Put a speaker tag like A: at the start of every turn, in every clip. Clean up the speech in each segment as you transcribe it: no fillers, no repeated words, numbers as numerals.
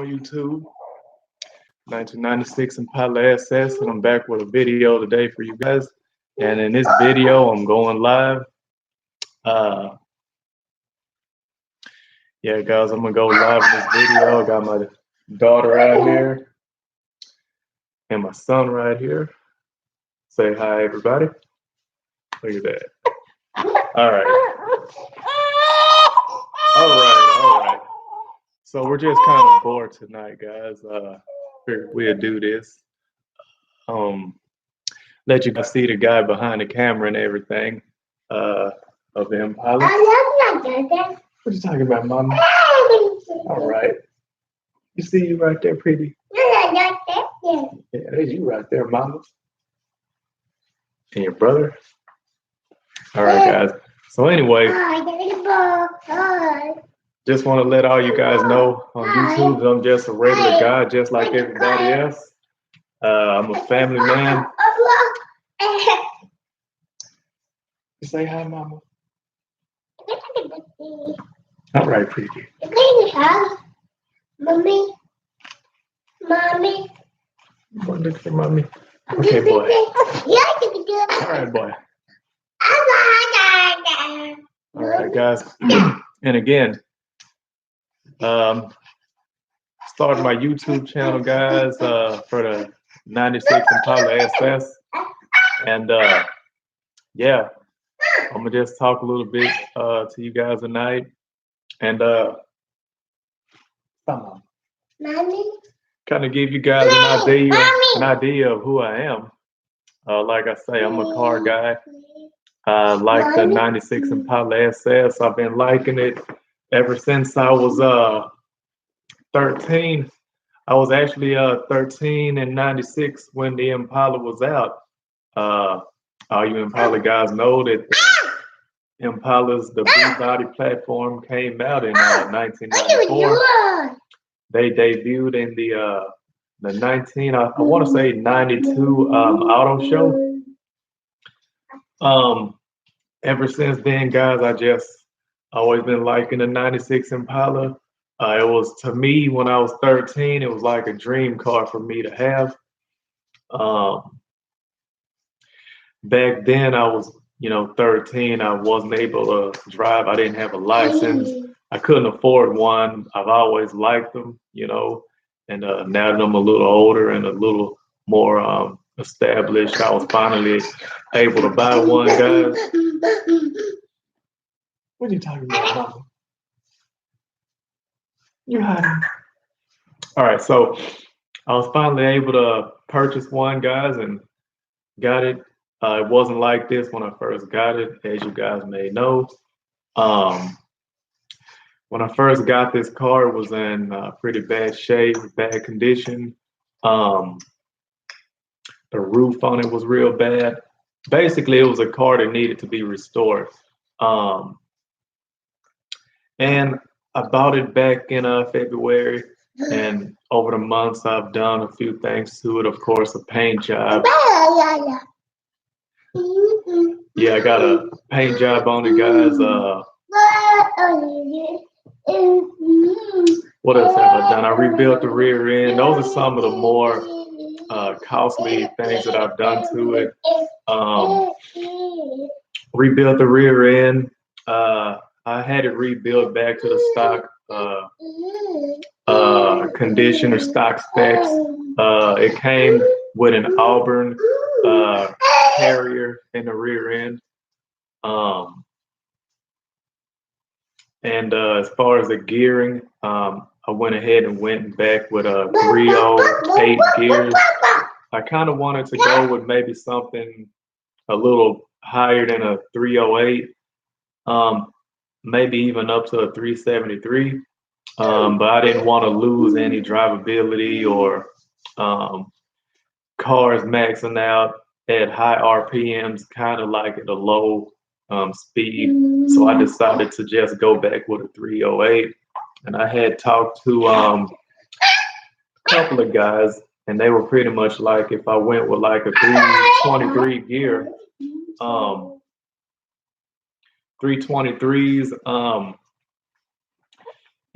A: on YouTube? 1996 Impala SS, and I'm back with a video today for you guys. And in this video, I'm going live. Yeah, guys, I'm gonna go live in this video. I got my daughter right here and my son right here. Say hi, everybody. Look at that. All right. All right. So we're just kind of bored tonight, guys. We'll do this. Let you guys see the guy behind the camera and everything of the Impala. What you talking about, Mama? All right. You see you right there, pretty? Yeah, there's you right there, Mama. And your brother. All right, guys. So anyway, just want to let all you guys know on YouTube, I'm just a regular guy, just like everybody else. I'm a family man. You say hi, Mama. All right, pretty.
B: Mommy.
A: You want to look for Mommy? Okay, boy. All right, boy. All right, guys. And again, started my YouTube channel, guys, for the 96 Impala SS. And yeah, I'm gonna just talk a little bit to you guys tonight. And kind of give you guys an idea of who I am. Like I say, I'm a car guy. Like the 96 Impala SS. I've been liking it ever since I was 13. I was actually 13 in 96 when the Impala was out. All you Impala guys know that the Impala's, the B-body platform came out in 1994. They debuted in the 19, I want to say 92 auto show. Ever since then, guys, I just always been liking the 96 Impala. It was, to me, when I was 13, it was like a dream car for me to have. Back then, I was, 13. I wasn't able to drive. I didn't have a license. I couldn't afford one. I've always liked them, and now that I'm a little older and a little more established, I was finally able to buy one, guys. What are you talking about, Mama? You're hiding. All right, so I was finally able to purchase one, guys, and got it. It wasn't like this when I first got it, as you guys may know. When I first got this car, it was in pretty bad shape, bad condition. The roof on it was real bad. Basically, it was a car that needed to be restored. And I bought it back in February, and over the months, I've done a few things to it. Of course, a paint job. Yeah, I got a paint job on it, guys. What else have I done? I rebuilt the rear end. Those are some of the more costly things that I've done to it. Rebuilt the rear end. I had it rebuilt back to the stock condition or stock specs. It came with an Auburn carrier in the rear end. And as far as the gearing, I went ahead and went back with a 308 gears. I kind of wanted to go with maybe something a little higher than a 308, maybe even up to a 373. But I didn't want to lose any drivability or cars maxing out at high RPMs, kind of like at a low speed. So I decided to just go back with a 308. And I had talked to a couple of guys, and they were pretty much like, if I went with like a 323 gear, 323s,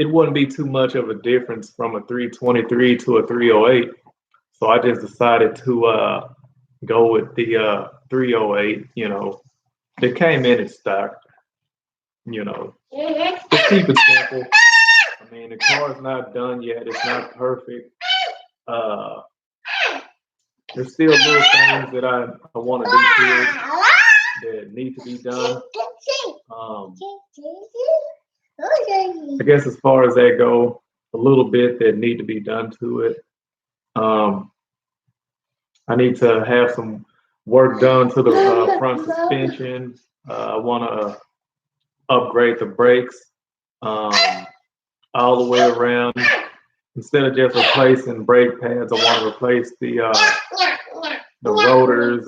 A: it wouldn't be too much of a difference from a 323 to a 308. So I just decided to go with the 308. It came in stock. Just keep it simple. I mean, the car is not done yet. It's not perfect. Uh, there's still little things that I want to do to it that need to be done. I guess as far as that go, a little bit that need to be done to it. I need to have some work done to the front suspension. I want to upgrade the brakes all the way around. Instead of just replacing brake pads, I want to replace the rotors,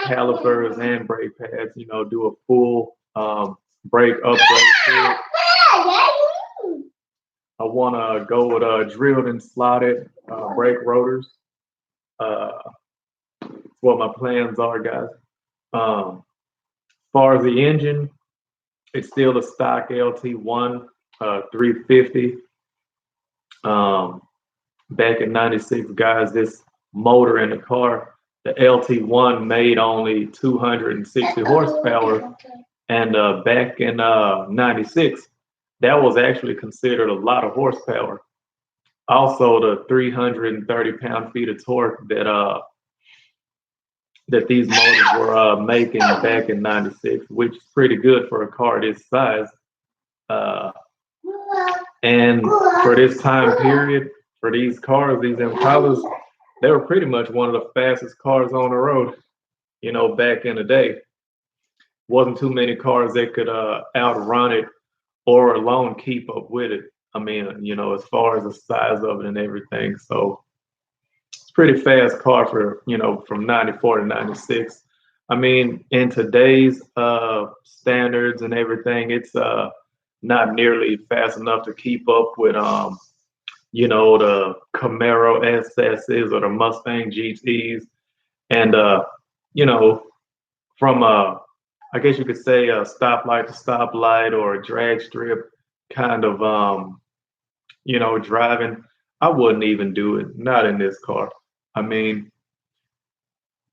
A: calipers, and brake pads. Do a full brake upgrade to it. I want to go with drilled and slotted brake rotors. What my plans are, guys. As far as the engine, it's still a stock LT1 350. Back in '96, guys, this motor in the car, the LT1 made only 260 horsepower, and back in '96, that was actually considered a lot of horsepower. Also, the 330 pound-feet of torque that these motors were making back in '96, which is pretty good for a car this size. And for this time period, for these cars, these Impalas, they were pretty much one of the fastest cars on the road, back in the day. Wasn't too many cars that could outrun it or alone keep up with it. I mean, as far as the size of it and everything. So it's pretty fast car for, from 94 to 96. I mean, in today's standards and everything, it's not nearly fast enough to keep up with the Camaro SSs or the Mustang GTs. And from I guess you could say a stoplight to stoplight or a drag strip kind of driving, I wouldn't even do it, not in this car. I mean,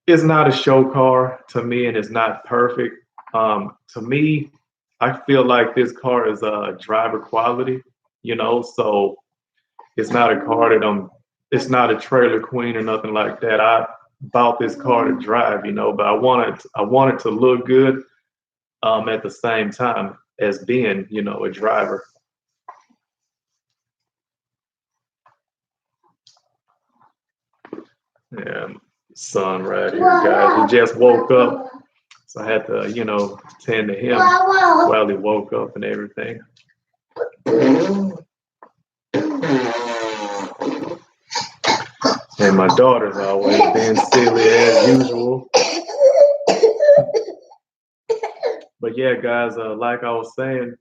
A: it's not a show car to me, and it's not perfect. To me, I feel like this car is driver quality, so it's not a car that it's not a trailer queen or nothing like that. I bought this car to drive, but I wanted to look good at the same time as being, a driver. Yeah, son right here, guys. He just woke up, so I had to, tend to him while he woke up and everything. And my daughter's always being silly as usual. But yeah, guys, like I was saying,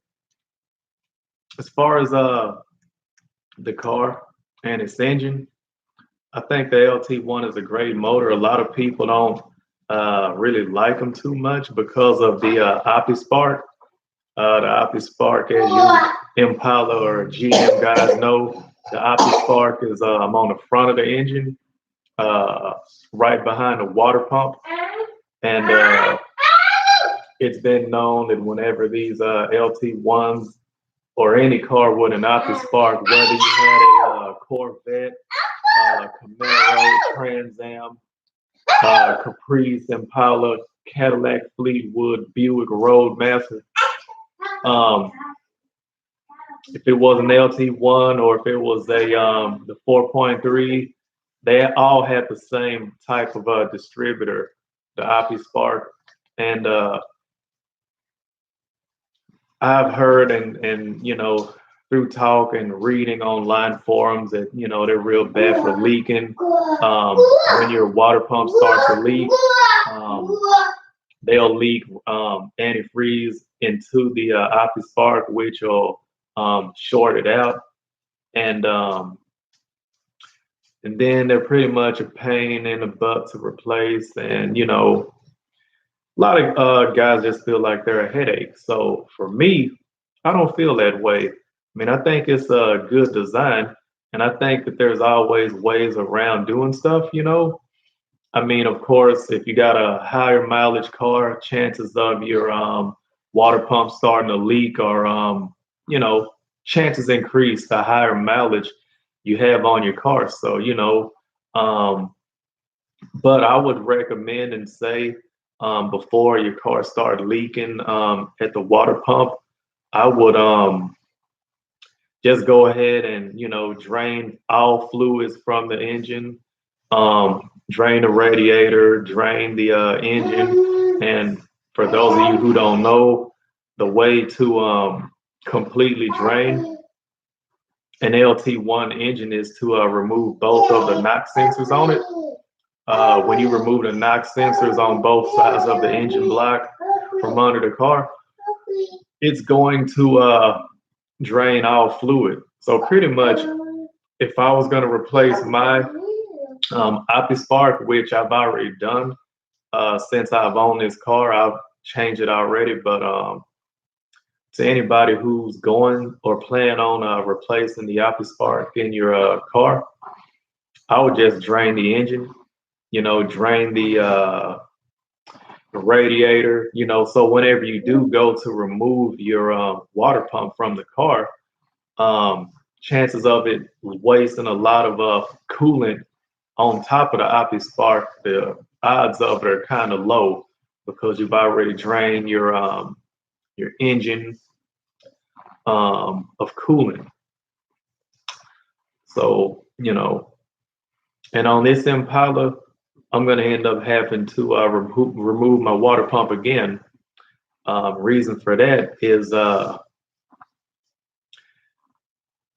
A: as far as the car and its engine, I think the LT1 is a great motor. A lot of people don't really like them too much because of the OptiSpark. The OptiSpark, as you Impala or GM guys know, the OptiSpark is on the front of the engine, right behind the water pump. And it's been known that whenever these LT1s or any car with an OptiSpark, whether you had a Corvette, Camaro, Trans Am, Caprice, Impala, Cadillac, Fleetwood, Buick, Roadmaster, if it was an LT1 or if it was the 4.3, they all had the same type of distributor, the OptiSpark. And I've heard and through talk and reading online forums that they're real bad for leaking. When your water pump starts to leak, they'll leak antifreeze into the OptiSpark, which will short it out, and then they're pretty much a pain in the butt to replace. And a lot of guys just feel like they're a headache. So for me, I don't feel that way. I mean, I think it's a good design, and I think that there's always ways around doing stuff, you know. I mean, of course, if you got a higher mileage car, chances of your water pump starting to leak or you know, chances increase the higher mileage you have on your car. So, you know, um, but I would recommend and say before your car start leaking at the water pump, I would just go ahead and you know drain all fluids from the engine, drain the radiator, drain the engine. And for those of you who don't know, the way to completely drain an LT1 engine is to remove both of the knock sensors on it. When you remove the knock sensors on both sides of the engine block from under the car, it's going to drain all fluid. So pretty much, if I was going to replace my OptiSpark, which I've already done since I've owned this car, I've changed it already. But to anybody who's going or plan on replacing the OptiSpark in your car, I would just drain the engine. You know, drain the radiator. You know, so whenever you do go to remove your water pump from the car, chances of it wasting a lot of coolant on top of the OptiSpark, the odds of it are kind of low because you've already drained your engine of coolant. So you know, and on this Impala, I'm going to end up having to remove my water pump again. Reason for that is I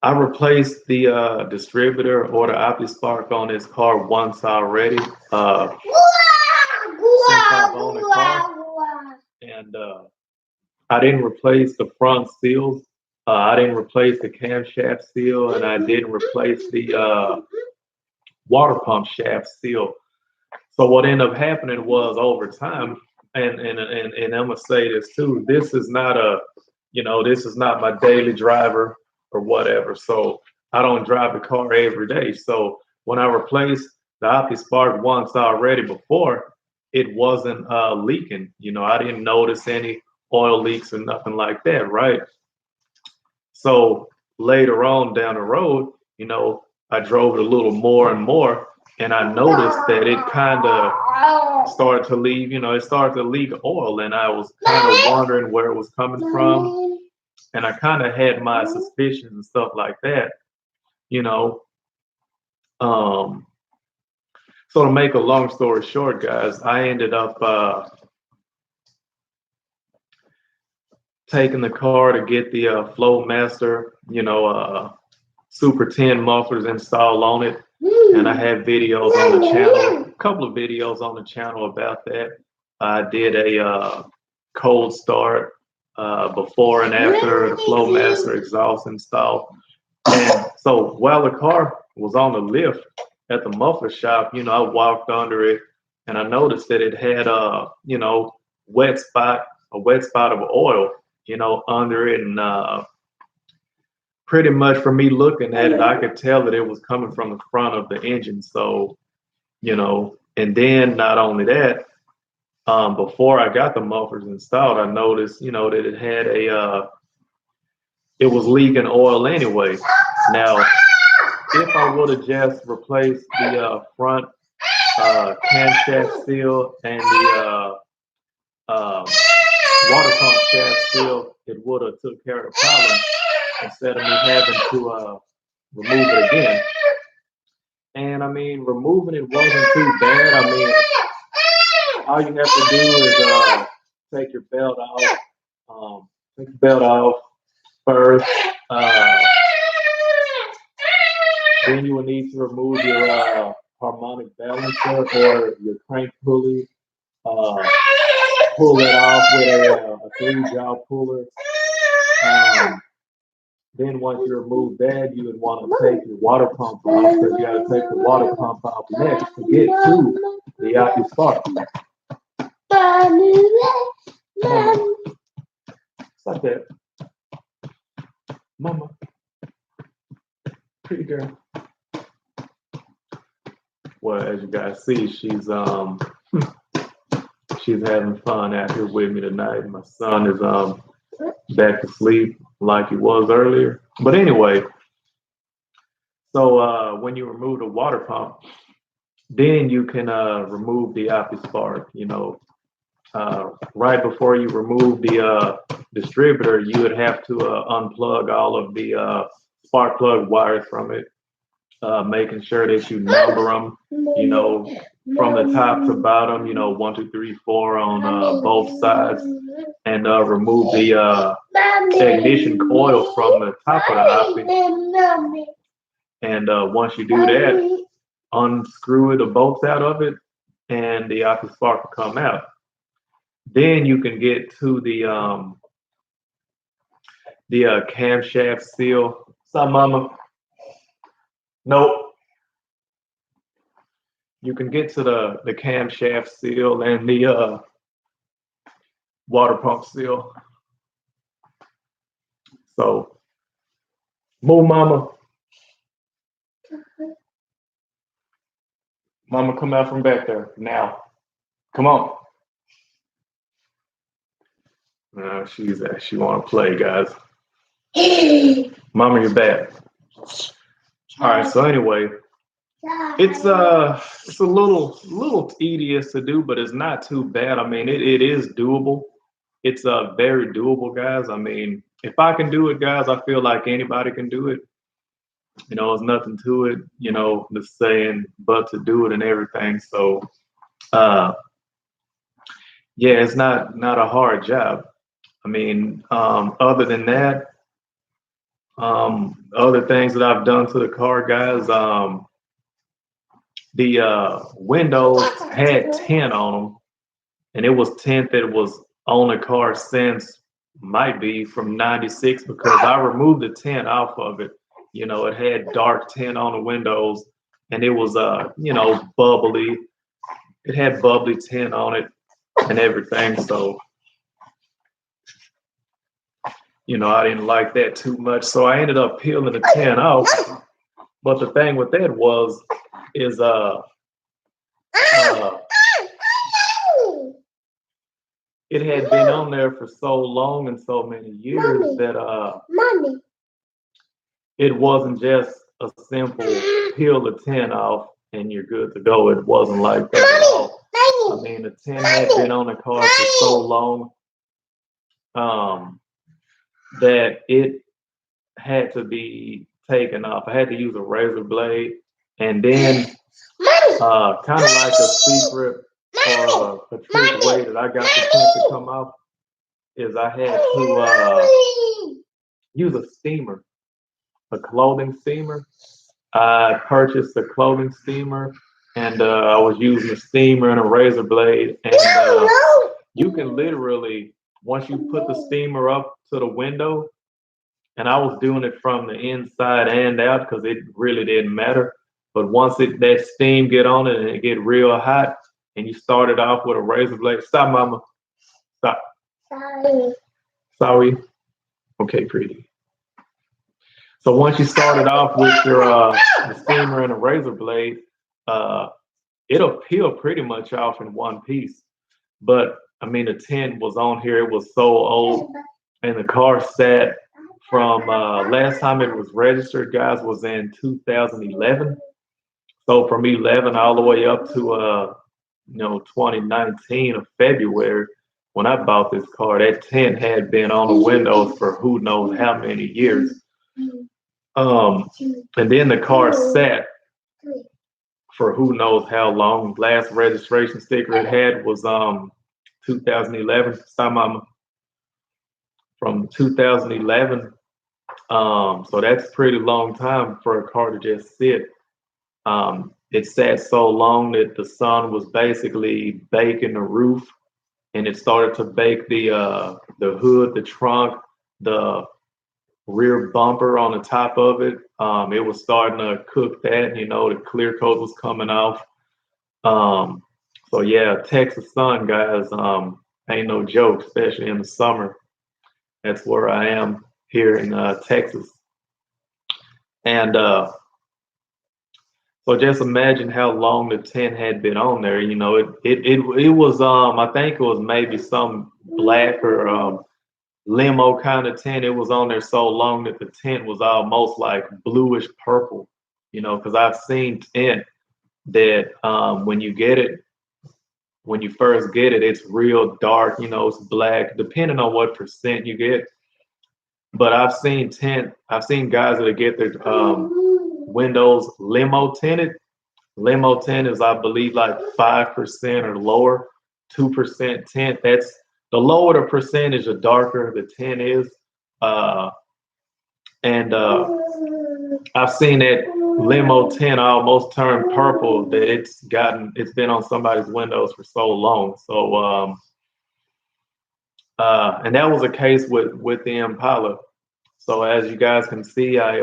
A: replaced the distributor or the OptiSpark on this car once already. Since I've owned the car, and I didn't replace the front seals. I didn't replace the camshaft seal, and I didn't replace the water pump shaft seal. So what ended up happening was over time, and I'm gonna say this too. This is not a, you know, this is not my daily driver or whatever. So I don't drive the car every day. So when I replaced the OptiSpark once already before, it wasn't leaking. You know, I didn't notice any oil leaks or nothing like that, right? So later on down the road, you know, I drove it a little more and more, and I noticed that it kind of started to leave, you know, it started to leak oil, and I was kind of wondering where it was coming from. And I kind of had my suspicions and stuff like that, you know. Um, so to make a long story short, guys, I ended up taking the car to get the Flow Master, you know, Super 10 mufflers installed on it. And I have videos on the channel, a couple of videos on the channel about that. I did a cold start before and after the Flow Master exhaust install. And so while the car was on the lift at the muffler shop, you know, I walked under it and I noticed that it had you know, a wet spot of oil, you know, under it. And pretty much for me looking at it, I could tell that it was coming from the front of the engine. So, you know, and then not only that, before I got the mufflers installed, I noticed, you know, that it had it was leaking oil anyway. Now, if I would have just replaced the front camshaft seal and the water pump shaft seal, it would have took care of the problem instead of me having to remove it again. And I mean, removing it wasn't too bad. I mean, all you have to do is take your belt off. Take the belt off first. Then you will need to remove your harmonic balancer or your crank pulley. Pull it off with a 3-jaw puller. Then once you remove that, you would want to take your water pump off because you got to take the water pump off next to get to the OptiSpark. Mama. It's like that. Mama. pretty girl. Well, as you guys see, she's having fun out here with me tonight. My son is back to sleep like he was earlier. But anyway, so when you remove the water pump, then you can remove the OptiSpark. Right before you remove the distributor, you would have to unplug all of the spark plug wires from it, making sure that you number them, from the top to bottom, 1, 2, 3, 4 on both sides, and remove the ignition coil from the top of the Opti. And once you do that, unscrew the bolts out of it, and the OptiSpark will come out. Then you can get to the camshaft seal. What's up, Mama? Nope. You can get to the camshaft seal and the water pump seal. So, move, Mama. Mama, come out from back there now. Come on. She want to play, guys. Mama, you're bad. All right. So anyway, it's a little tedious to do, but it's not too bad. I mean, it is doable. It's very doable, guys. I mean, if I can do it, guys, I feel like anybody can do it. There's nothing to it, the saying, but to do it and everything. So, yeah, it's not a hard job. I mean, other than that, other things that I've done to the car, guys, the windows had tint on them, and it was tint that was on the car since might be from '96, because I removed the tint off of it. It had dark tint on the windows, and it was bubbly. It had bubbly tint on it and everything. So, I didn't like that too much. So I ended up peeling the tint off. But the thing with that is it had been on there for so long and so many years that it wasn't just a simple peel the tint off and you're good to go. It wasn't like that at all. I mean, the tint had been on the car for so long that it had to be taken off. I had to use a razor blade, and then kind of like a secret or a trick way that I got the tint to come off is I had to use a steamer, a clothing steamer. I purchased a clothing steamer, and I was using a steamer and a razor blade, and you can literally, once you put the steamer up to the window, and I was doing it from the inside and out because it really didn't matter. But once that steam get on it and it get real hot, and you start it off with a razor blade. Stop, Mama. Stop. Sorry. Okay, pretty. So once you start it off with your the steamer and a razor blade, it'll peel pretty much off in one piece. But I mean, the tint was on here. It was so old, and the car sat from last time it was registered, guys, was in 2011. So from 11 all the way up to 2019 of February, when I bought this car, that tint had been on the windows for who knows how many years. And then the car sat for who knows how long. Last registration sticker it had was 2011. Stop, Mama. From 2011. So that's a pretty long time for a car to just sit. It sat so long that the sun was basically baking the roof, and it started to bake the hood, the trunk, the rear bumper on the top of it. It was starting to cook that, the clear coat was coming off. So yeah, Texas sun, guys, ain't no joke, especially in the summer. That's where I am here in Texas. And So just imagine how long the tent had been on there. You know, it was I think it was maybe some black or limo kind of tent. It was on there so long that the tent was almost like bluish purple. You know, because I've seen tent that when you get it, when you first get it, it's real dark. You know, it's black, depending on what percent you get. But I've seen guys that get their windows limo tinted. Limo tint is, I believe, like 5% or lower, 2% tint. That's the lower the percentage, the darker the tint is. Uh, and I've seen that limo tint almost turn purple. That it's been on somebody's windows for so long. So and that was a case with the Impala. So as you guys can see, I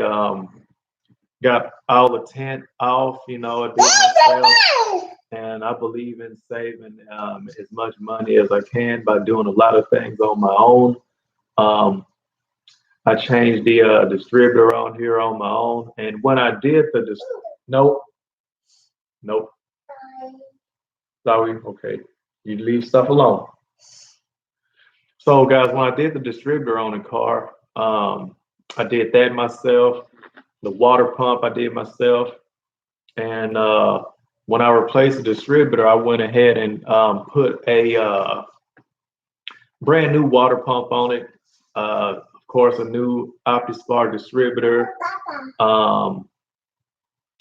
A: got all the tint off. You know, I did myself, and I believe in saving as much money as I can by doing a lot of things on my own. Um, I changed the distributor on here on my own, and when I did nope, nope, sorry, okay, you leave stuff alone. So guys, when I did the distributor on the car, I did that myself. The water pump I did myself, and when I replaced the distributor, I went ahead and put a brand new water pump on it. Of course, a new OptiSpark distributor. Um,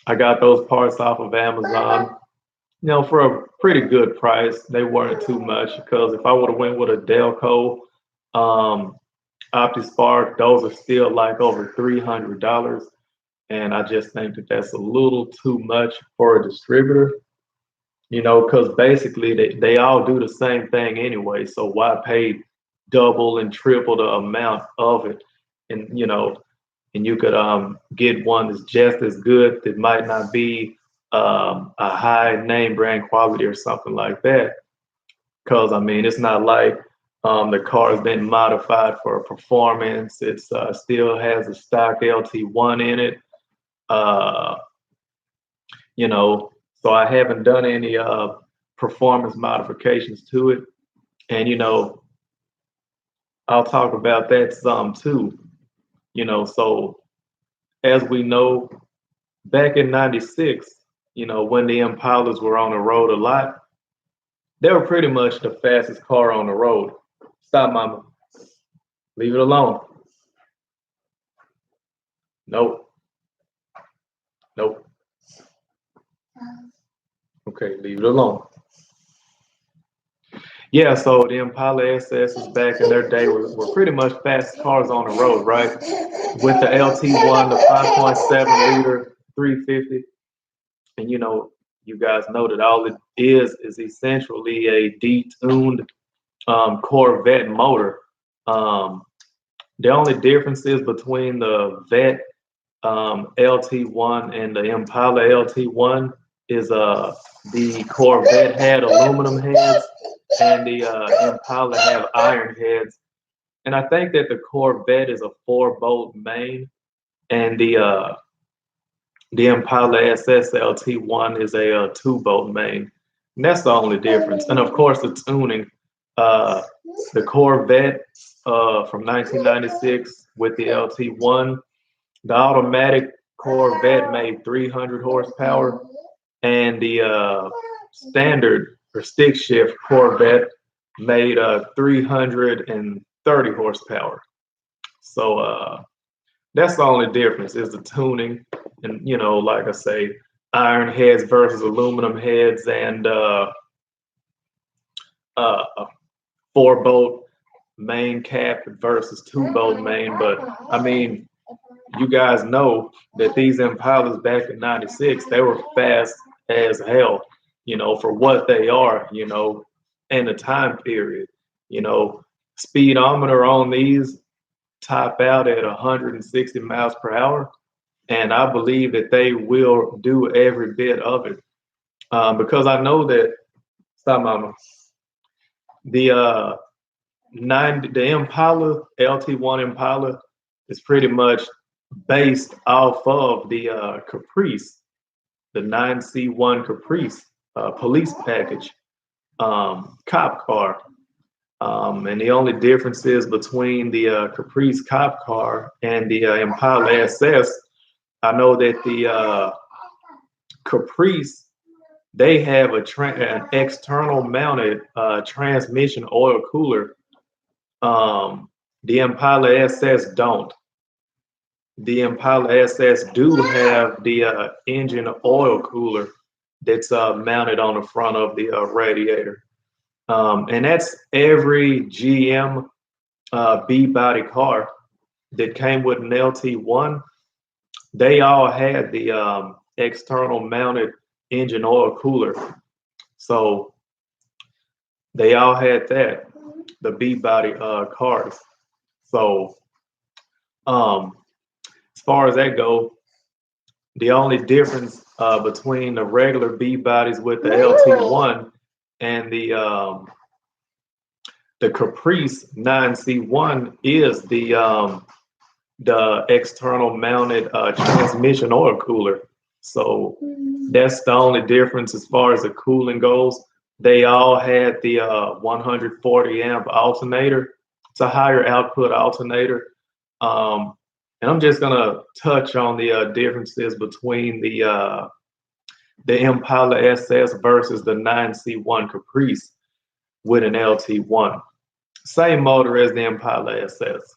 A: I got those parts off of Amazon, you know, for a pretty good price. They weren't too much because if I would have went with a Delco um, OptiSpark, those are still like over $300. And I just think that that's a little too much for a distributor, you know, because basically they all do the same thing anyway. So why pay double and triple the amount of it? And, you know, and you could get one that's just as good that might not be a high name brand quality or something like that. Because, I mean, it's not like the car has been modified for performance. It's still has a stock LT1 in it. Uh, you know, so I haven't done any performance modifications to it. And, you know, I'll talk about that some too. You know, so as we know, back in 96, you know, when the Impalas were on the road a lot, they were pretty much the fastest car on the road. Stop, mama. Leave it alone. Nope. Nope. Okay, leave it alone. Yeah, so the Impala SS's back in their day were pretty much fast cars on the road, right? With the LT1, the 5.7 liter 350. And you know, you guys know that all it is essentially a detuned Corvette motor. Um, the only differences between the Vet LT1 and the Impala LT1 is the Corvette had aluminum heads and the Impala have iron heads. And I think that the Corvette is a 4-bolt main, and the Impala SS LT1 is a 2-bolt main. And that's the only difference. And of course, the tuning. Uh, the Corvette from 1996 with the LT1, the automatic Corvette made 300 horsepower, and the standard or stick shift Corvette made 330 horsepower. So that's the only difference is the tuning, and you know, like I say, iron heads versus aluminum heads, and 4-bolt main cap versus 2-bolt main. But I mean, you guys know that these Impalas back in '96, they were fast as hell, you know, for what they are, you know, in the time period. You know, speedometer on these top out at 160 miles per hour. And I believe that they will do every bit of it. Because I know that, stop, mama, the the Impala, LT1 Impala, is pretty much based off of the Caprice. the 9C1 Caprice police package cop car. And the only difference is between the Caprice cop car and the Impala SS. I know that the Caprice, they have an external mounted transmission oil cooler. The Impala SS don't. The Impala SS do have the engine oil cooler that's mounted on the front of the radiator. And that's every GM B-body car that came with an LT1. They all had the external mounted engine oil cooler. So they all had that, the B-body cars. So as far as that go, the only difference between the regular B-bodies with the LT1 and the Caprice 9C1 is the external mounted transmission oil cooler. So that's the only difference as far as the cooling goes. They all had the 140 amp alternator. It's a higher output alternator. And I'm just gonna touch on the differences between the Impala SS versus the 9C1 Caprice with an LT1. Same motor as the Impala SS.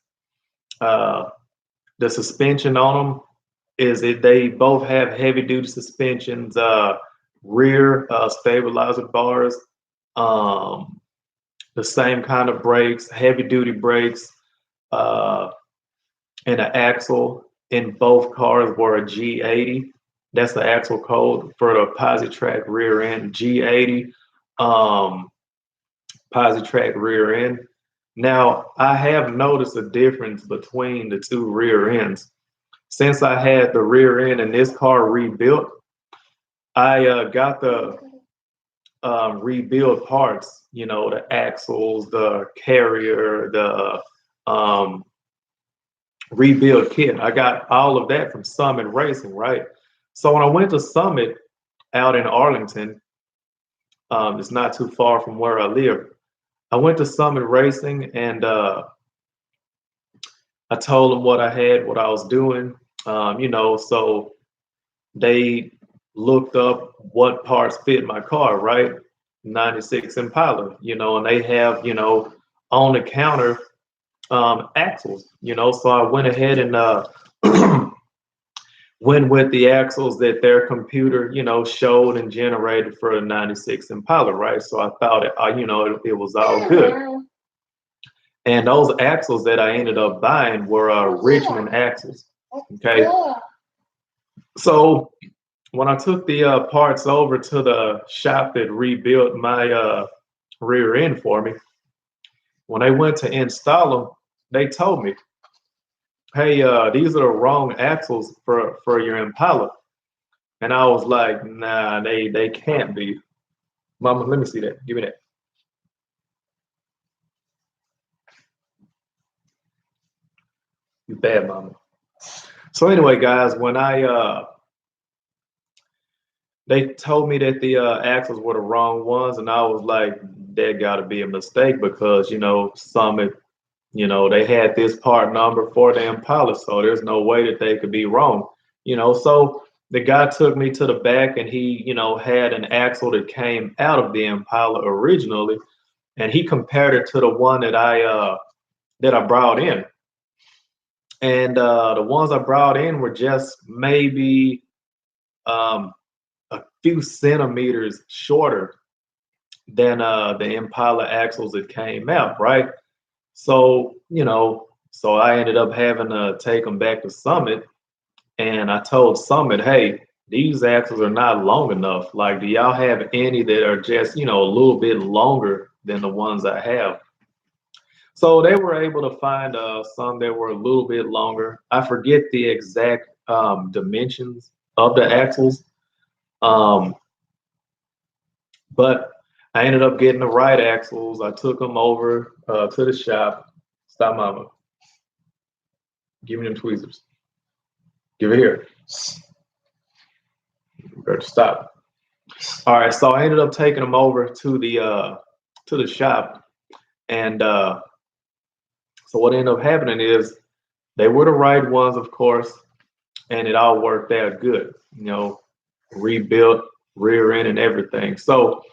A: The suspension on them they both have heavy duty suspensions, rear stabilizer bars, the same kind of brakes, heavy duty brakes, and an axle in both cars were a G80. That's the axle code for the Positrack rear end, G80 Positrack rear end. Now, I have noticed a difference between the two rear ends. Since I had the rear end in this car rebuilt, I got the rebuild parts, you know, the axles, the carrier, the rebuild kit. I got all of that from Summit Racing, right? So when I went to Summit out in Arlington, it's not too far from where I live. I went to Summit Racing and I told them what I had, what I was doing, you know, so they looked up what parts fit my car, right? 96 Impala, you know, and they have, you know, on the counter axles, you know, so I went ahead and went with the axles that their computer, you know, showed and generated for a 96 Impala, right? So I thought, you know, it was all good. And those axles that I ended up buying were Richmond axles, okay? So when I took the parts over to the shop that rebuilt my rear end for me, when they went to install them, they told me, hey, these are the wrong axles for your Impala. And I was like, nah, they can't be. Mama, let me see that. Give me that. You bad, mama. So anyway, guys, when they told me that the axles were the wrong ones, and I was like, that got to be a mistake because, you know, Summit, you know, they had this part number for the Impala, so there's no way that they could be wrong, you know. So the guy took me to the back and he, you know, had an axle that came out of the Impala originally, and he compared it to the one that I brought in. And the ones I brought in were just maybe a few centimeters shorter than the Impala axles that came out, right? So, you know, so I ended up having to take them back to Summit, and I told Summit, hey, these axles are not long enough. Like, do y'all have any that are just, you know, a little bit longer than the ones I have? So they were able to find some that were a little bit longer. I forget the exact dimensions of the axles, but I ended up getting the right axles. I took them over to the shop. Stop, mama. Give me them tweezers. Give it here. Better stop. All right, so I ended up taking them over to the shop, and so what ended up happening is they were the right ones, of course, and it all worked out good. You know, rebuilt rear end and everything. So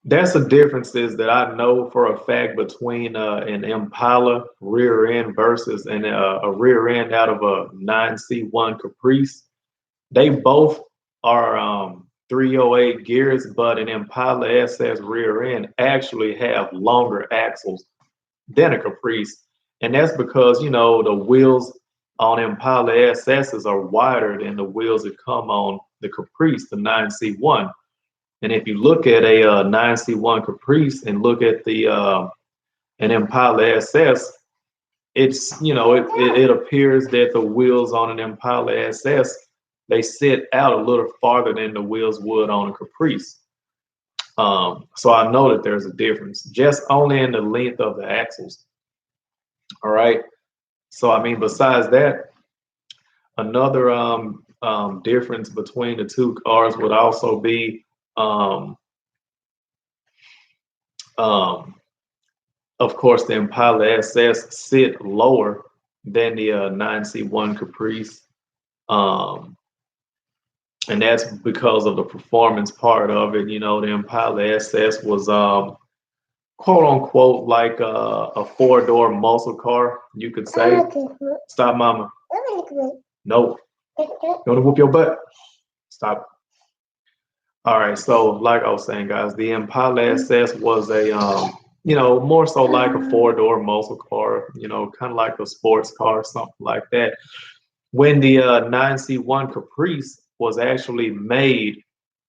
A: that's the differences that I know for a fact between an Impala rear end versus a rear end out of a 9C1 Caprice. They both are 308 gears, but an Impala SS rear end actually have longer axles than a Caprice. And that's because, you know, the wheels on Impala SSs are wider than the wheels that come on the Caprice, the 9C1. And if you look at a 9C1 Caprice and look at the an Impala SS, it's, you know, it appears that the wheels on an Impala SS, they sit out a little farther than the wheels would on a Caprice. So I know that there's a difference just only in the length of the axles. All right. So I mean, besides that, another difference between the two cars would also be, of course, the Impala SS sit lower than the 9C1 Caprice. And that's because of the performance part of it. You know, the Impala SS was quote unquote like a four-door muscle car, you could say. Stop, mama. No. You want to whoop your butt? Stop. All right. So like I was saying, guys, the Impala SS was a, you know, more so like a four-door muscle car, you know, kind of like a sports car, something like that. When the 9C1 Caprice was actually made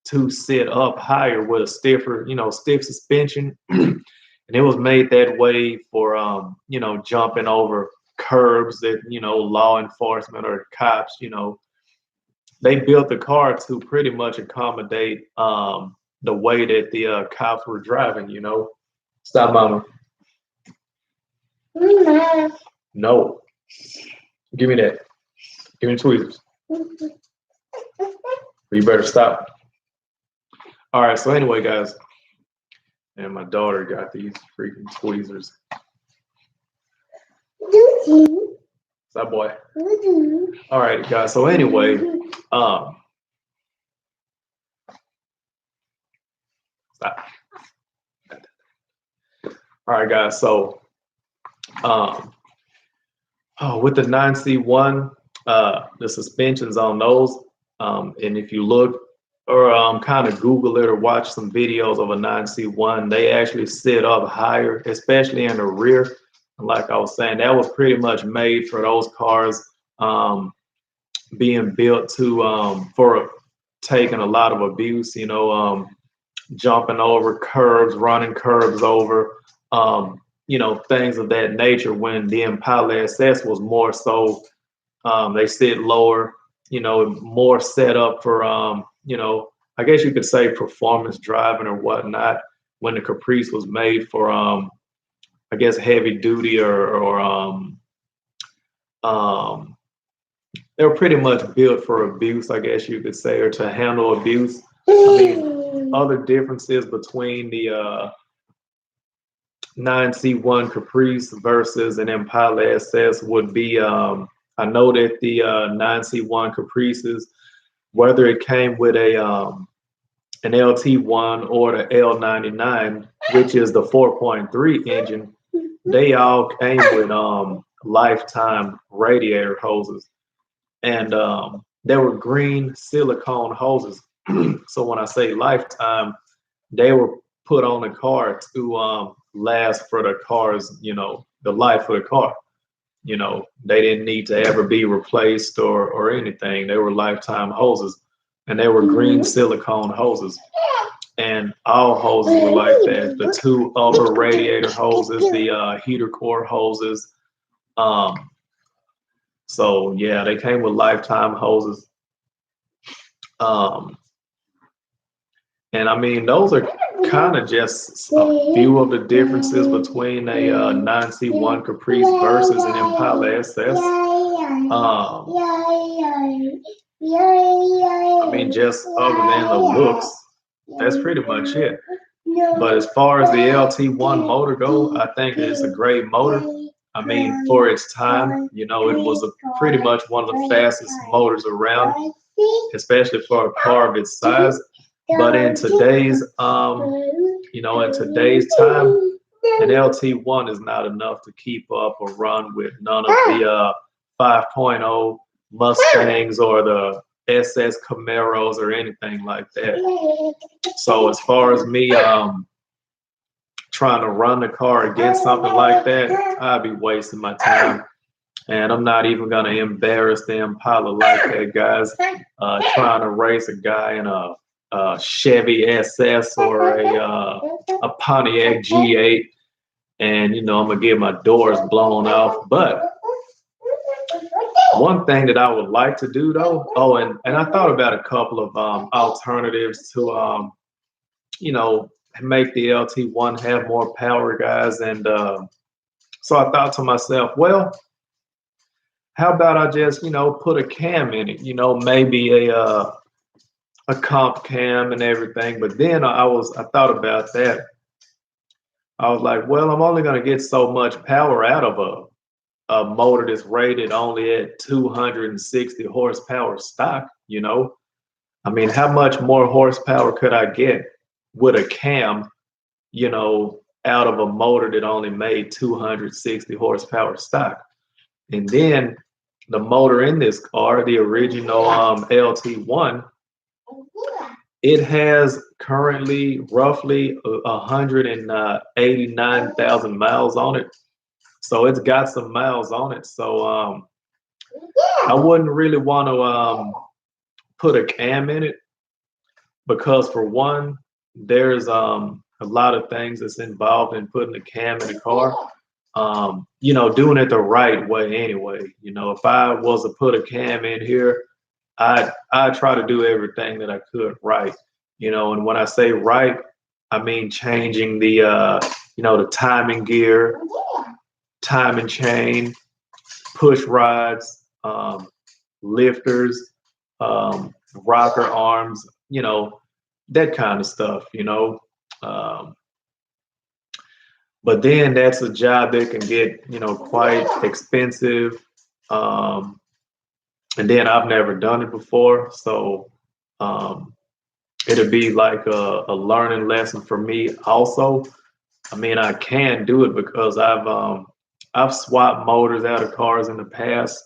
A: to sit up higher with a stiffer, you know, stiff suspension. And it was made that way for, you know, jumping over curbs that, you know, law enforcement or cops, you know, they built the car to pretty much accommodate the way that the cops were driving, you know. Stop, mama. No. Give me that. Give me the tweezers. You better stop. All right, so anyway, guys, and my daughter got these freaking tweezers. Stop, boy. All right, guys, so anyway, stop. All right, guys, so with the 9C1, the suspensions on those, and if you look or kind of Google it or watch some videos of a 9C1, they actually sit up higher, especially in the rear. Like I was saying, that was pretty much made for those cars being built to for taking a lot of abuse, you know, jumping over curbs, running curbs over, you know, things of that nature. When the Impala SS was more so, they sit lower, you know, more set up for, you know, I guess you could say performance driving or whatnot. When the Caprice was made for, I guess, heavy duty or they were pretty much built for abuse, I guess you could say, or to handle abuse. I mean, other differences between the 9C1 Caprice versus an Impala SS would be, I know that the 9C1 Caprices, whether it came with a an LT1 or the L99, which is the 4.3 engine, they all came with lifetime radiator hoses, and they were green silicone hoses. So when I say lifetime, they were put on the car to last for the car's, you know, the life of the car. You know, they didn't need to ever be replaced or anything. They were lifetime hoses, and they were green silicone hoses. And all hoses were like that. The two upper radiator hoses, the heater core hoses. So yeah, they came with lifetime hoses. And I mean, those are kind of just a few of the differences between a 9C1 Caprice versus an Impala SS. I mean, just other than the looks, that's pretty much it. But as far as the LT1 motor go, I think it's a great motor. I mean, for its time, you know, it was pretty much one of the fastest motors around, especially for a car of its size. But in today's, you know, in today's time, an LT1 is not enough to keep up or run with none of the 5.0 Mustangs or the SS Camaros or anything like that. So as far as me trying to run the car against something like that, I'd be wasting my time. And I'm not even gonna embarrass the Impala like that, guys. Trying to race a guy in a Chevy SS or a Pontiac G8, and you know I'm gonna get my doors blown off. But one thing that I would like to do though, oh, and I thought about a couple of alternatives to you know, make the LT1 have more power, guys. And so I thought to myself, well, how about I just, you know, put a cam in it, you know, maybe a comp cam and everything. But then I thought about that. I was like, well, I'm only gonna get so much power out of a motor that's rated only at 260 horsepower stock, you know. I mean, how much more horsepower could I get with a cam, you know, out of a motor that only made 260 horsepower stock? And then the motor in this car, the original LT1, it has currently roughly 189,000 miles on it. So it's got some miles on it. So I wouldn't really want to put a cam in it because, for one, there's a lot of things that's involved in putting a cam in the car. You know, doing it the right way anyway. You know, if I was to put a cam in here, I'd try to do everything that I could right. You know, and when I say right, I mean changing the you know, the timing gear, timing chain, push rods, lifters, rocker arms, you know, that kind of stuff, you know. Um, but then that's a job that can get, you know, quite expensive. Um, and then I've never done it before. So um, it'll be like a learning lesson for me also. I mean, I can do it because I've swapped motors out of cars in the past.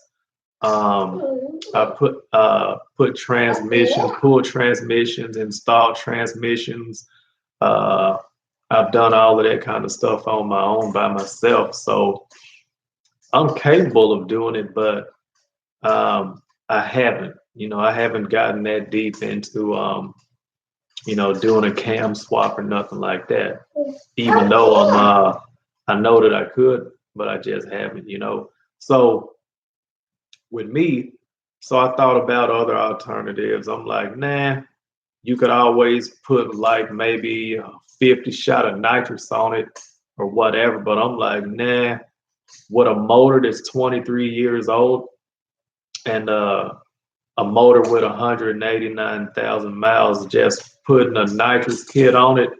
A: I put transmissions, pull transmissions, install transmissions. Uh, I've done all of that kind of stuff on my own by myself. So I'm capable of doing it, but I haven't. You know, I haven't gotten that deep into you know, doing a cam swap or nothing like that. Even though I know that I could, but I just haven't, you know. So with me, so I thought about other alternatives. I'm like, nah, you could always put like maybe 50 shot of nitrous on it or whatever. But I'm like, nah, with a motor that's 23 years old and a motor with 189,000 miles, just putting a nitrous kit on it,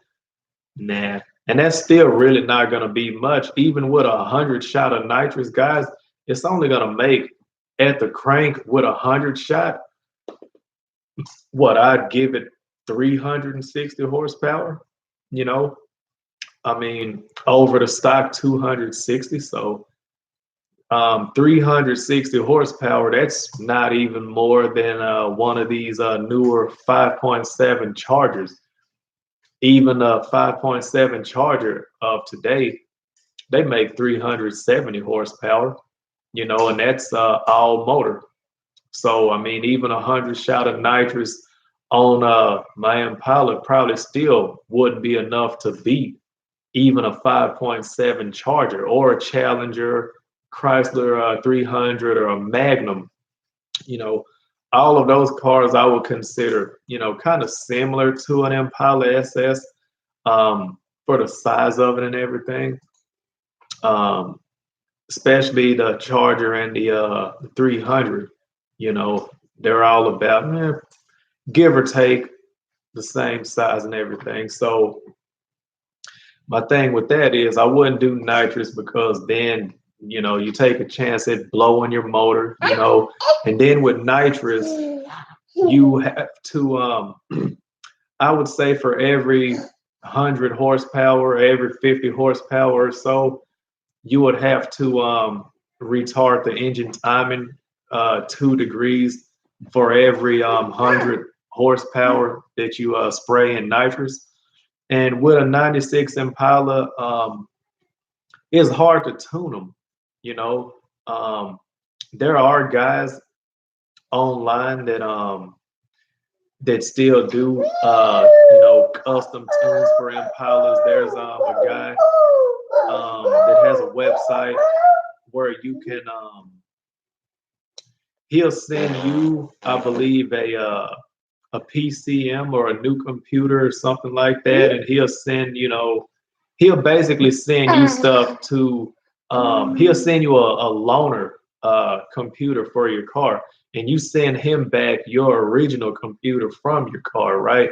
A: nah. And that's still really not going to be much. Even with 100 shot of nitrous, guys, it's only going to make at the crank with 100 shot, what I'd give it 360 horsepower, you know. I mean, over the stock 260. So 360 horsepower, that's not even more than one of these newer 5.7 Chargers. Even a 5.7 Charger of today, they make 370 horsepower, you know, and that's all motor. So, I mean, even 100 shot of nitrous on my Impala probably still wouldn't be enough to beat even a 5.7 Charger or a Challenger, Chrysler 300 or a Magnum. You know, all of those cars I would consider, you know, kind of similar to an Impala SS for the size of it and everything. Especially the Charger and the 300. You know, they're all about give or take the same size and everything. So my thing with that is I wouldn't do nitrous because then you take a chance at blowing your motor, and then with nitrous you have to I would say for every 100 horsepower, every 50 horsepower or so, you would have to retard the engine timing 2 degrees for every 100 horsepower that you spray in nitrous. And with a 96 Impala, it's hard to tune them. You know, there are guys online that still do custom tunes for Impalas. There's a guy that has a website where you can he'll send you, I believe, a PCM or a new computer or something like that, and he'll basically send you stuff to he'll send you a loaner computer for your car, and you send him back your original computer from your car, right?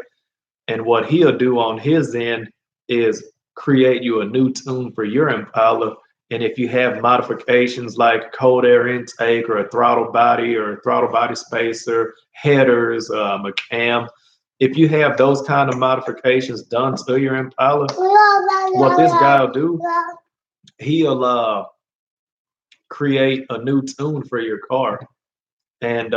A: And what he'll do on his end is create you a new tune for your Impala. And if you have modifications like cold air intake or a throttle body or a throttle body spacer, headers, a cam, if you have those kind of modifications done to your Impala, what this guy will do, he'll create a new tune for your car. And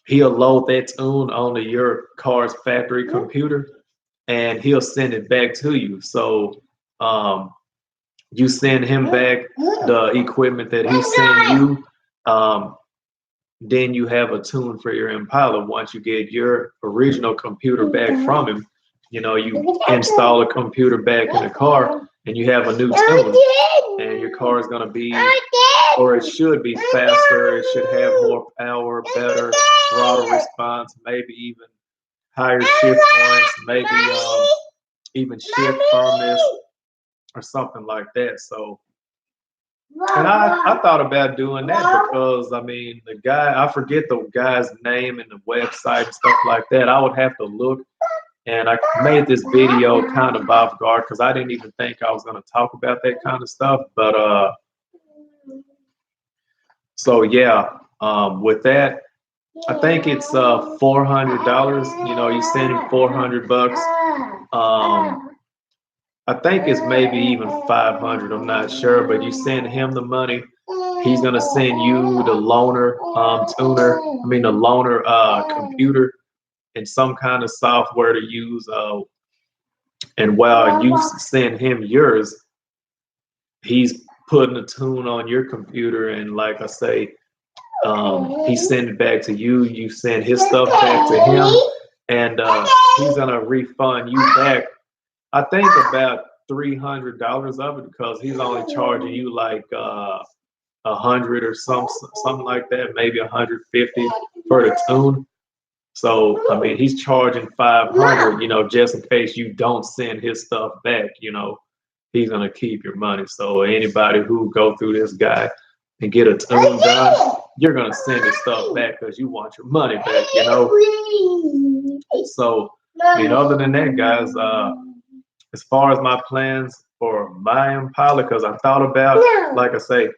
A: he'll load that tune onto your car's factory computer and he'll send it back to you. So you send him back the equipment that he sent you. Then you have a tune for your Impala. Once you get your original computer back from him, you install a computer back in the car and you have a new tune. And your car is going to be, or it should be faster. It should have more power, better throttle response, maybe even higher shift points, maybe even shift firmness or something like that. So, and I thought about doing that because I mean the guy, I forget the guy's name and the website and stuff like that. I would have to look, and I made this video kind of off guard because I didn't even think I was going to talk about that kind of stuff. But so yeah, with that, I think it's $400. You send him $400. I think it's maybe even 500. I'm not sure, but you send him the money. He's gonna send you the loaner tuner. I mean the loaner computer and some kind of software to use. And while you send him yours, he's putting a tune on your computer. And like I say, he send it back to you. You send his stuff back to him, and he's gonna refund you back. I think about $300 of it because he's only charging you like 100 or something like that, maybe 150 for the tune. So I mean, he's charging 500, just in case you don't send his stuff back. He's gonna keep your money. So anybody who go through this guy and get a tune done, you're gonna send his stuff back because you want your money back. So I mean, other than that, guys, as far as my plans for my Impala, because I thought about, like I say,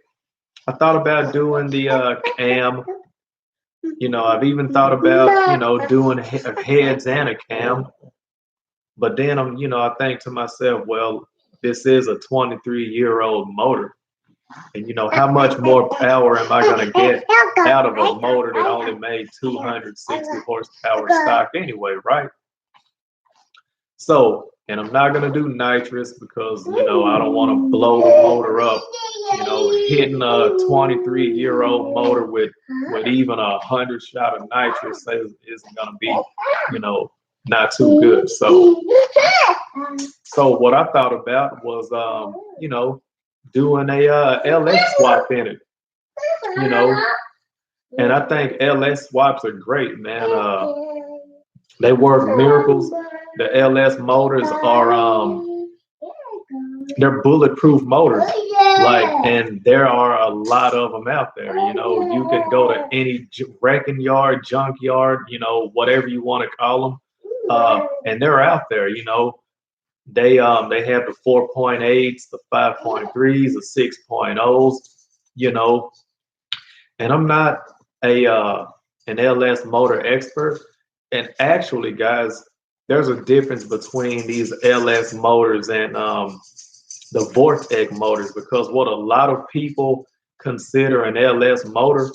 A: I thought about doing the cam. I've even thought about, doing heads and a cam. But then I think to myself, well, this is a 23-year-old motor. And how much more power am I going to get out of a motor that only made 260 horsepower stock anyway, right? So, and I'm not going to do nitrous because, I don't want to blow the motor up. Hitting a 23-year-old motor with even 100 shot of nitrous isn't going to be, not too good. So what I thought about was, doing a LS swap in it, and I think LS swaps are great, man. They work miracles. The LS motors are they're bulletproof motors. Like, and there are a lot of them out there. You know, you can go to any wrecking yard, junkyard, you know, whatever you want to call them, and they're out there. You know, they have the 4.8s, the 5.3s, the 6.0s. You know, and I'm not a an LS motor expert. And actually, guys, there's a difference between these LS motors and the Vortec motors, because what a lot of people consider an LS motor,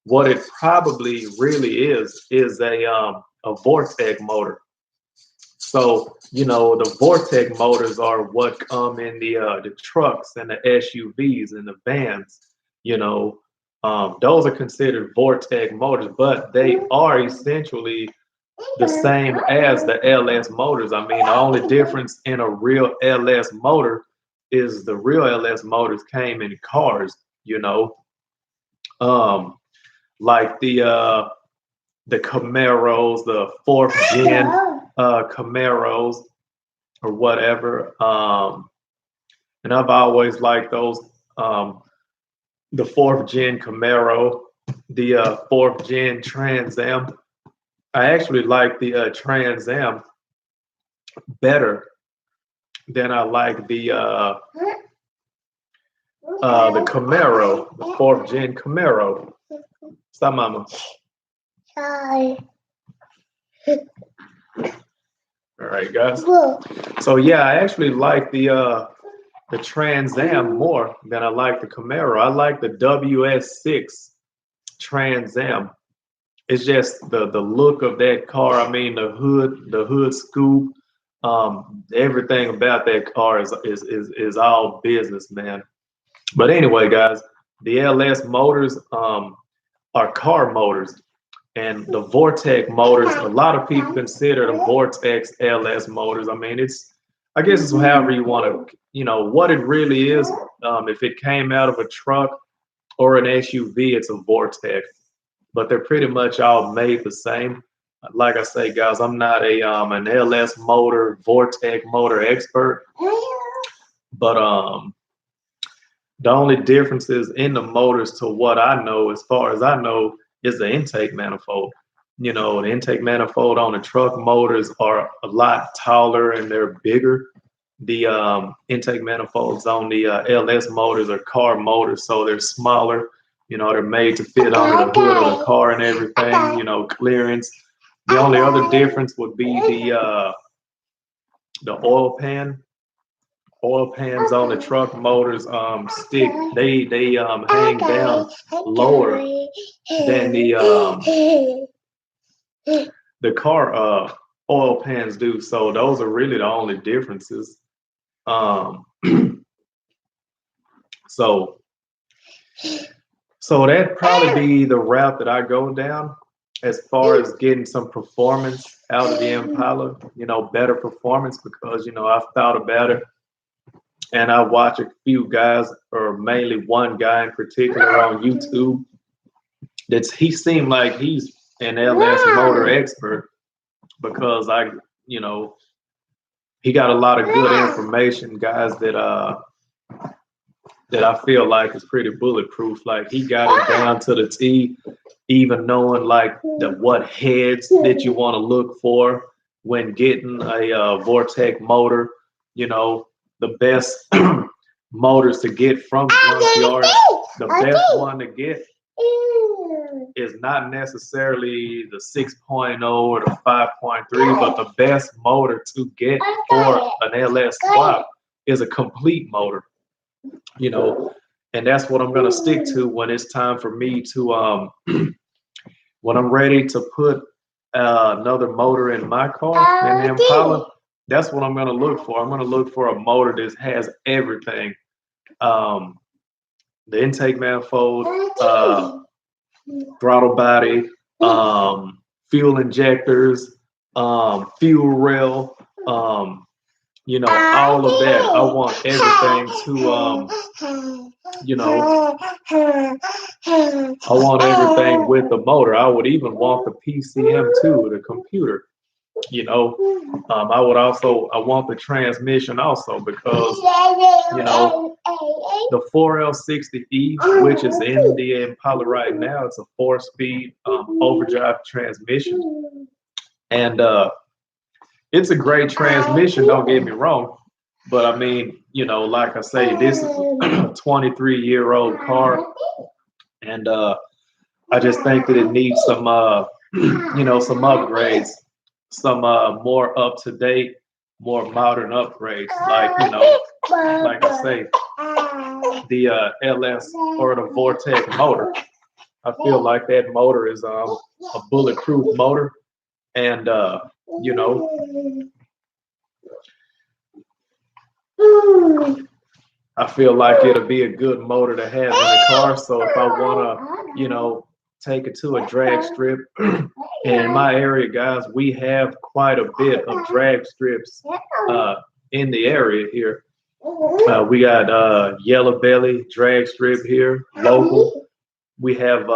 A: what it probably really is a Vortec motor. So, you know, the Vortec motors are what come in the trucks and the SUVs and the vans. You know, those are considered Vortec motors, but they are essentially the same as the LS motors. I mean, the only difference in a real LS motor is the real LS motors came in cars. You know, um, like the Camaros, the fourth gen Camaros or whatever. And I've always liked those. The fourth gen Camaro, the fourth gen Trans Am. I actually like the Trans Am better than I like the Camaro, the fourth gen Camaro. Stop, mama. Sorry. All right, guys. So yeah, I actually like the Trans Am more than I like the Camaro. I like the WS6 Trans Am. It's just the look of that car. I mean, the hood scoop, everything about that car is all business, man. But anyway, guys, the LS motors are car motors. And the Vortec motors, a lot of people consider the Vortex LS motors. I mean, I guess it's however you want to, you know, what it really is. If it came out of a truck or an SUV, it's a Vortex. But they're pretty much all made the same. Like I say, guys, I'm not an LS motor, Vortec motor expert. But the only differences in the motors to what I know, as far as I know, is the intake manifold. You know, the intake manifold on the truck motors are a lot taller and they're bigger. The intake manifolds on the LS motors are car motors, so they're smaller. You know, they're made to fit under the hood of the car and everything. You know, clearance. The only other difference would be the oil pan. Oil pans on the truck motors stick. They hang down lower than the car oil pans do. So those are really the only differences. So that'd probably be the route that I go down as far as getting some performance out of the Impala, you know, better performance, because, you know, I've thought about it and I watch a few guys, or mainly one guy in particular on YouTube. He seemed like he's an LS motor expert, because you know, he got a lot of good information, guys, that I feel like is pretty bulletproof. Like, he got it down to the T, even knowing like what heads that you want to look for when getting a Vortec motor. You know, the best motors to get from junkyards, the best one to get is not necessarily the 6.0 or the 5.3, but the best motor to get for an LS swap is a complete motor. You know, and that's what I'm gonna stick to when it's time for me to when I'm ready to put another motor in my car, in the Impala. That's what I'm gonna look for. I'm gonna look for a motor that has everything. The intake manifold, throttle body, fuel injectors, fuel rail, you know, all of that. I want everything to, you know, I want everything with the motor. I would even want the PCM too, the computer. You know, I want the transmission also because, you know, the 4L60E, which is in the Impala right now, it's a 4-speed overdrive transmission. And it's a great transmission, don't get me wrong. But I mean, you know, like I say, this is a 23-year-old car. And I just think that it needs some, you know, some upgrades, some more up to date, more modern upgrades. Like, you know, like I say, the LS or the Vortec motor. I feel like that motor is a bulletproof motor, and you know, I feel like it'll be a good motor to have in the car. So if I wanna, you know, take it to a drag strip, and in my area, guys, we have quite a bit of drag strips in the area here. We got Yellow Belly drag strip here, local. We have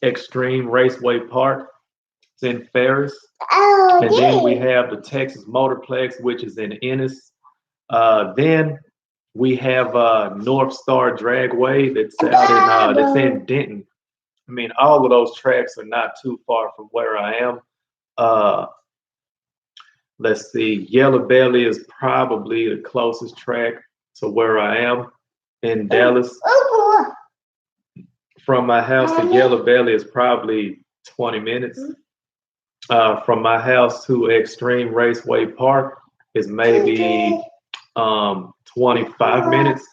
A: Extreme Raceway Park. It's in Ferris. And then we have the Texas Motorplex, which is in Ennis. Then we have North Star Dragway that's out in that's in Denton. I mean, all of those tracks are not too far from where I am. Let's see, Yellow Belly is probably the closest track to where I am in Dallas. From my house to Yellow Belly is probably 20 minutes. From my house to Extreme Raceway Park is maybe 25 minutes.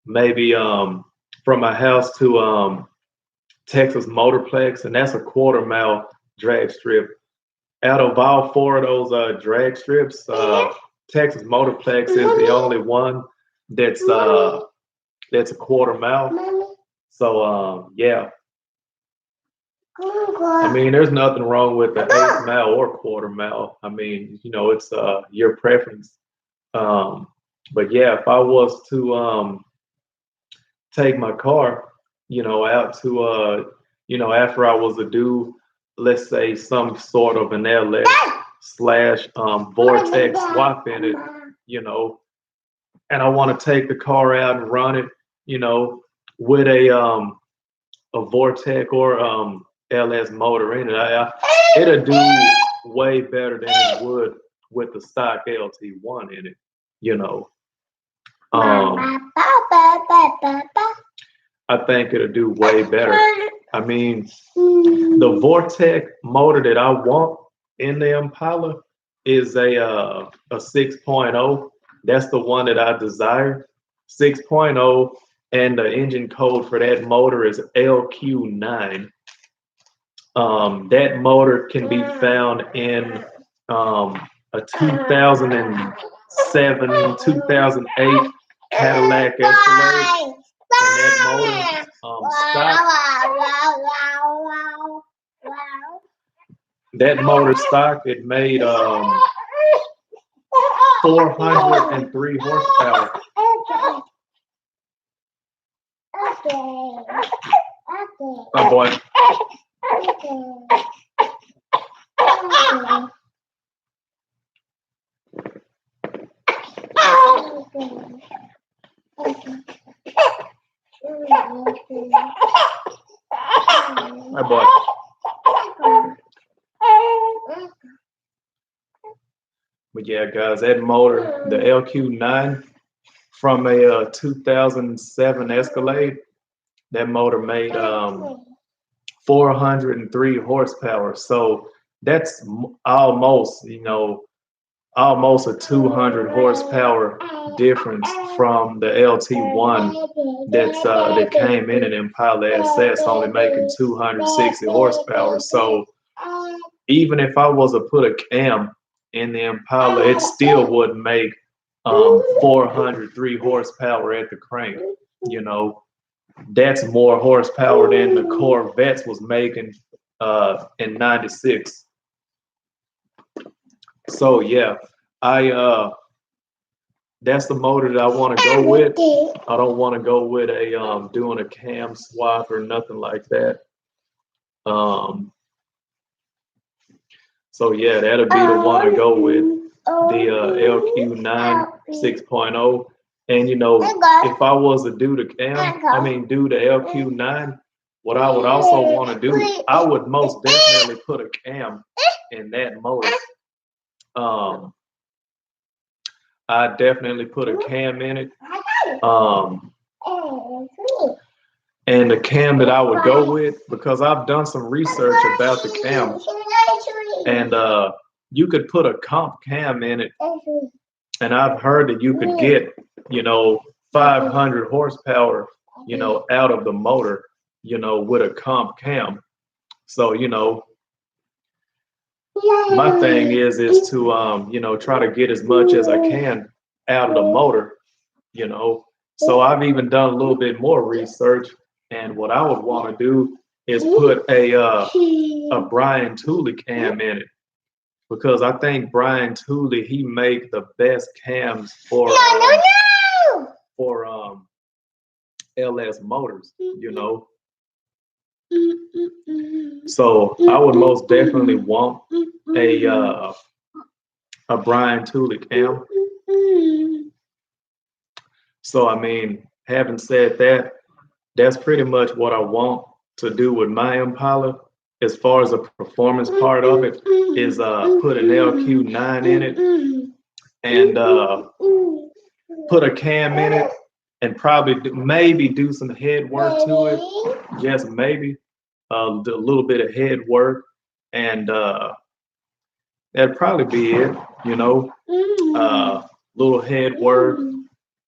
A: Maybe from my house to Texas Motorplex, and that's a 1/4 mile drag strip. Out of all 4 of those drag strips, Texas Motorplex is the only one that's a 1/4 mile. So yeah, I mean, there's nothing wrong with the 1/8 mile or 1/4 mile. I mean, you know, it's your preference. But yeah, if I was to take my car, you know, out to you know, after I was to do, let's say, some sort of an LS slash Vortex swap in it, you know, and I want to take the car out and run it, you know, with a Vortex or LS motor in it, it'll do way better than it would with the stock LT1 in it, you know. I think it'll do way better. I mean, the Vortex motor that I want in the Impala is a 6.0. That's the one that I desire. 6.0, and the engine code for that motor is LQ9. That motor can be found in a 2007, 2008 Cadillac Escalade. And that motor that motor stock, it made 403 horsepower. Oh boy. My boy. But yeah, guys, that motor, the LQ9 from a 2007 Escalade, that motor made 403 horsepower. So that's almost, you know, almost a 200 horsepower difference from the LT1 that came in an Impala SS, only making 260 horsepower. So even if I was to put a cam in the Impala, it still wouldn't make 403 horsepower at the crank. You know, that's more horsepower than the Corvettes was making in '96. So yeah, that's the motor that I want to go with. I don't want to go with a doing a cam swap or nothing like that. So yeah, that'll be the one I go with, the LQ9 6.0. And you know, if I was to do the do the LQ9, what I would also want to do, I would most definitely put a cam in that motor. I definitely put a cam in it. And the cam that I would go with, because I've done some research about the cam, and you could put a comp cam in it, and I've heard that you could get, 500 horsepower, out of the motor, with a comp cam. So, my thing is to try to get as much as I can out of the motor, So I've even done a little bit more research, and what I would want to do is put a Brian Tooley cam in it, because I think Brian Tooley, he make the best cams for LS motors, So I would most definitely want a Brian Tooley cam. So I mean, having said that, that's pretty much what I want to do with my Impala. As far as the performance part of it is put an LQ9 in it, and put a cam in it, and probably maybe do some head work to it, just maybe a little bit of head work, and that'd probably be it, little head work,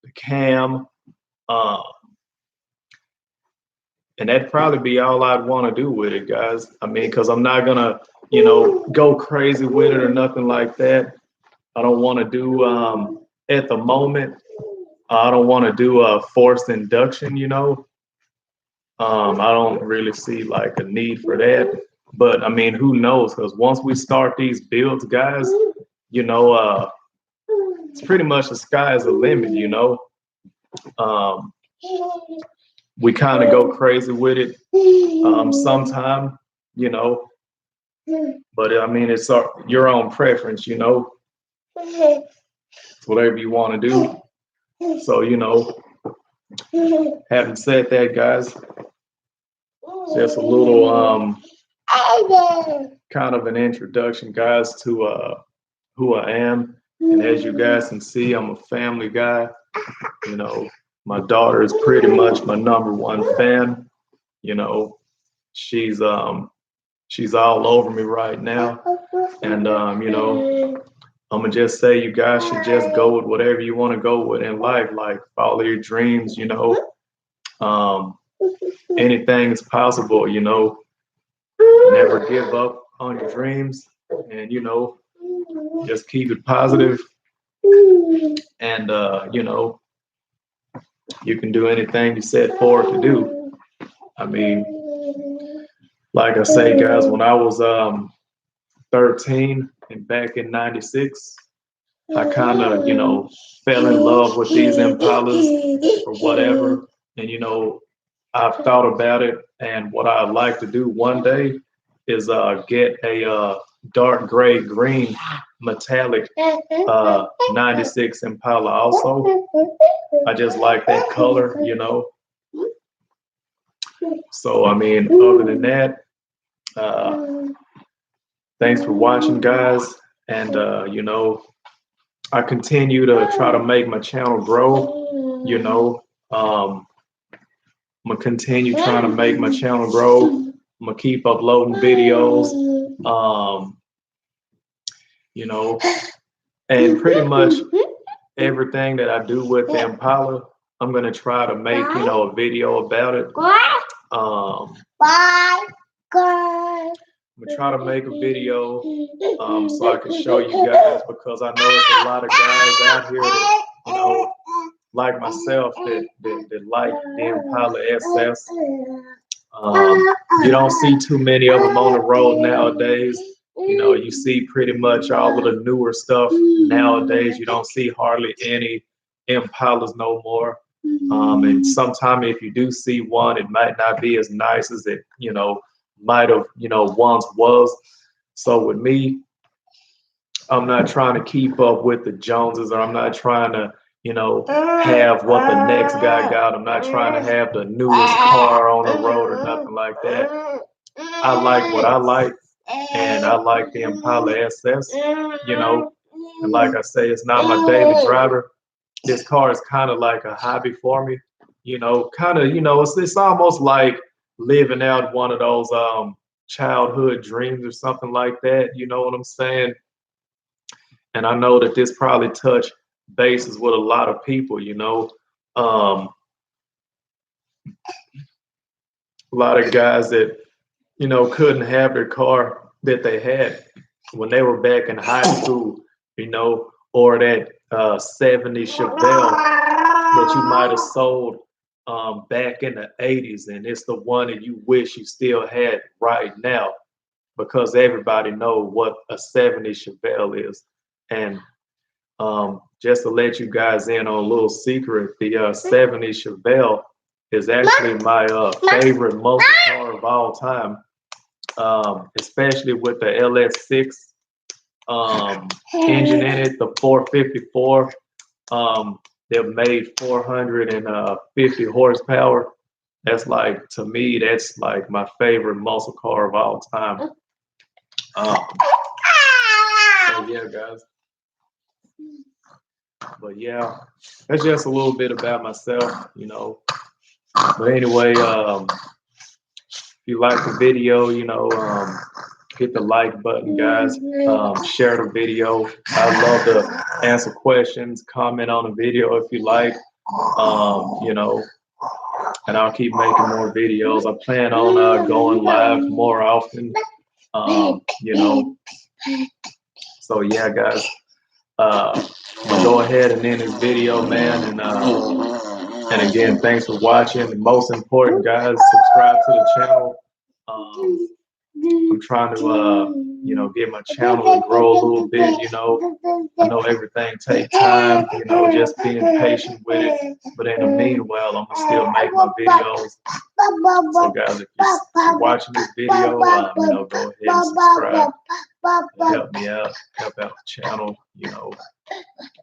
A: the cam, and that'd probably be all I'd want to do with it, guys. I mean, because I'm not gonna, go crazy with it or nothing like that. I don't want to do at the moment. I don't want to do a forced induction, I don't really see like a need for that. But I mean, who knows? Because once we start these builds, guys, it's pretty much the sky is the limit, We kind of go crazy with it sometime, But I mean, it's your own preference, It's whatever you want to do. So, having said that, guys, just a little kind of an introduction, guys, to who I am. And as you guys can see, I'm a family guy. My daughter is pretty much my #1 fan. She's all over me right now. And I'm gonna just say you guys should just go with whatever you want to go with in life, like follow your dreams, anything is possible, never give up on your dreams, and just keep it positive, and you can do anything you set forward to do. I mean, like I say, guys, when I was 13 and back in '96, I kind of, fell in love with these Impalas or whatever. And, I've thought about it. And what I'd like to do one day is get a dark gray green metallic 96 Impala also. I just like that color, So, I mean, other than that, thanks for watching, guys. And, I continue to try to make my channel grow, I'm gonna continue trying to make my channel grow. I'm gonna keep uploading videos, and pretty much everything that I do with the Impala, I'm gonna try to make, a video about it. I'm gonna try to make a video so I can show you guys, because I know there's a lot of guys out here that, like myself, that like the Impala SS. You don't see too many of them on the road nowadays. You see pretty much all of the newer stuff nowadays. You don't see hardly any Impalas no more. And sometimes if you do see one, it might not be as nice as it, might have, once was. So with me, I'm not trying to keep up with the Joneses, or I'm not trying to, you know, have what the next guy got. I'm not trying to have the newest car on the road or nothing like that. I like what I like, and I like the Impala SS, you know. And like I say, it's not my daily driver. This car is kind of like a hobby for me, you know, kind of, you know, it's almost like living out one of those childhood dreams or something like that, you know what I'm saying? And I know that this probably touched bases with a lot of people, you know. A lot of guys that, you know, couldn't have their car that they had when they were back in high school, you know, or that 70 Chevelle that you might have sold back in the 80s, and it's the one that you wish you still had right now, because everybody know what a 70 Chevelle is. And just to let you guys in on a little secret, the 70 Chevelle is actually my favorite muscle car of all time, especially with the LS6 engine in it, the 454. They've made 450 horsepower. That's like, to me, that's like my favorite muscle car of all time. So yeah, guys. But yeah, that's just a little bit about myself, you know. But anyway, if you like the video, you know, hit the like button, guys. Share the video. I love to answer questions, comment on the video if you like. You know, and I'll keep making more videos. I plan on going live more often. You know, so yeah, guys. I'm gonna go ahead and end this video, man. And again, thanks for watching. And most important, guys, subscribe to the channel. I'm trying to, you know, get my channel to grow a little bit. You know, I know everything takes time. You know, just being patient with it. But in the meanwhile, I'm gonna still make my videos. So, guys, if you're watching this video, you know, go ahead and subscribe. Help me out, help out the channel. You know.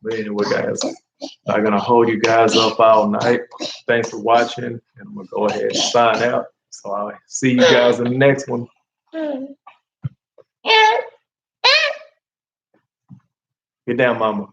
A: But anyway, guys, I'm gonna hold you guys up all night. Thanks for watching, and I'm gonna go ahead and sign out. So I'll see you guys in the next one. Get down, mama.